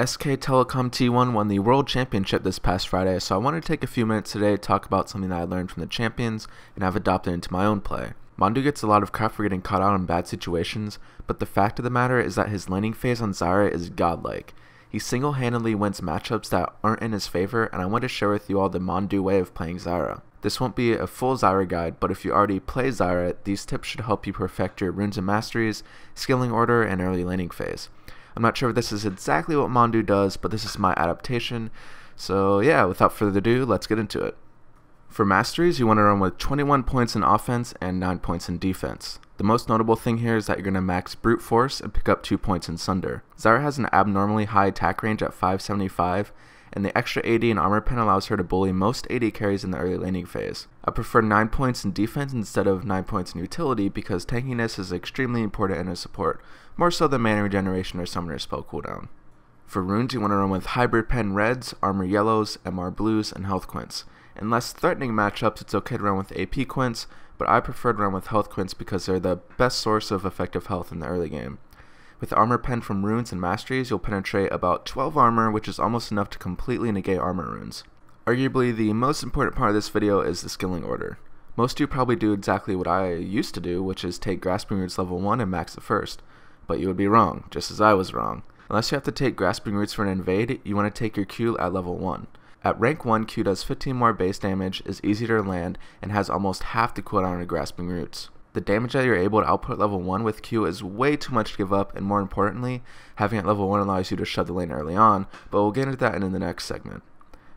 SK Telecom T1 won the World Championship this past Friday, so I wanted to take a few minutes today to talk about something that I learned from the champions and have adopted into my own play. PoohManDu gets a lot of crap for getting caught out in bad situations, but the fact of the matter is that his laning phase on Zyra is godlike. He single-handedly wins matchups that aren't in his favor, and I want to share with you all the PoohManDu way of playing Zyra. This won't be a full Zyra guide, but if you already play Zyra, these tips should help you perfect your runes and masteries, skilling order, and early laning phase. I'm not sure if this is exactly what PoohManDu does, but this is my adaptation. So yeah, without further ado, let's get into it. For masteries, you want to run with 21 points in offense and 9 points in defense. The most notable thing here is that you're going to max brute force and pick up 2 points in sunder. Zyra has an abnormally high attack range at 575, and the extra AD and armor pen allows her to bully most AD carries in the early laning phase. I prefer 9 points in defense instead of 9 points in utility because tankiness is extremely important in a support, more so than mana regeneration or summoner spell cooldown. For runes, you want to run with hybrid pen reds, armor yellows, MR blues, and health quints. In less threatening matchups, it's okay to run with AP quints, but I prefer to run with health quints because they're the best source of effective health in the early game. With armor pen from runes and masteries, you'll penetrate about 12 armor, which is almost enough to completely negate armor runes. Arguably, the most important part of this video is the skilling order. Most of you probably do exactly what I used to do, which is take Grasping Roots level 1 and max it first. But you would be wrong, just as I was wrong. Unless you have to take Grasping Roots for an invade, you want to take your Q at level 1. At rank 1, Q does 15 more base damage, is easier to land, and has almost half the cooldown of Grasping Roots. The damage that you're able to output at level 1 with Q is way too much to give up, and more importantly, having it at level 1 allows you to shove the lane early on, but we'll get into that in the next segment.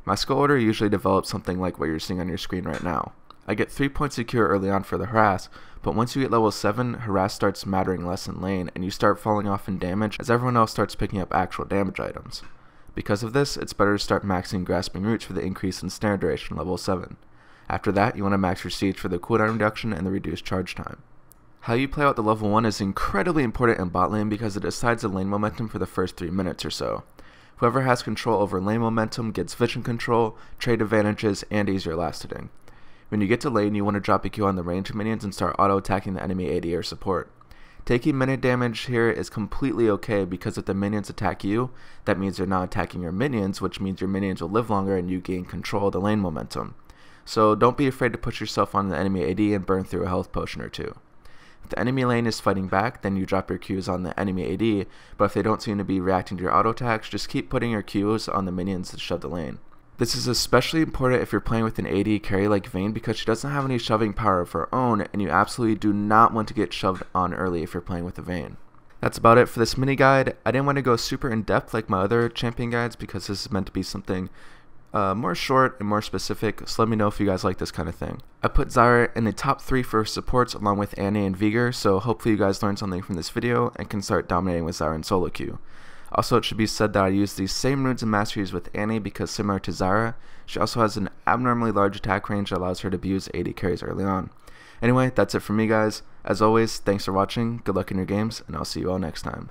My skill order usually develops something like what you're seeing on your screen right now. I get 3 points of Cure early on for the harass, but once you get level 7, harass starts mattering less in lane, and you start falling off in damage as everyone else starts picking up actual damage items. Because of this, it's better to start maxing Grasping Roots for the increase in snare duration level 7. After that, you want to max your siege for the cooldown reduction and the reduced charge time. How you play out the level 1 is incredibly important in bot lane because it decides the lane momentum for the first 3 minutes or so. Whoever has control over lane momentum gets vision control, trade advantages, and easier last hitting. When you get to lane, you want to drop a Q on the range minions and start auto-attacking the enemy AD or support. Taking minute damage here is completely okay because if the minions attack you, that means they're not attacking your minions, which means your minions will live longer and you gain control of the lane momentum. So don't be afraid to push yourself on the enemy AD and burn through a health potion or two. If the enemy lane is fighting back, then you drop your Qs on the enemy AD, but if they don't seem to be reacting to your auto attacks, just keep putting your Qs on the minions to shove the lane. This is especially important if you're playing with an AD carry like Vayne because she doesn't have any shoving power of her own, and you absolutely do not want to get shoved on early if you're playing with a Vayne. That's about it for this mini guide. I didn't want to go super in depth like my other champion guides because this is meant to be something more short and more specific, so let me know if you guys like this kind of thing. I put Zyra in the top 3 for supports along with Annie and Vigor, so hopefully you guys learned something from this video and can start dominating with Zyra in solo queue. Also, it should be said that I use these same runes and masteries with Annie because similar to Zyra, she also has an abnormally large attack range that allows her to abuse AD carries early on. Anyway, that's it from me guys. As always, thanks for watching, good luck in your games, and I'll see you all next time.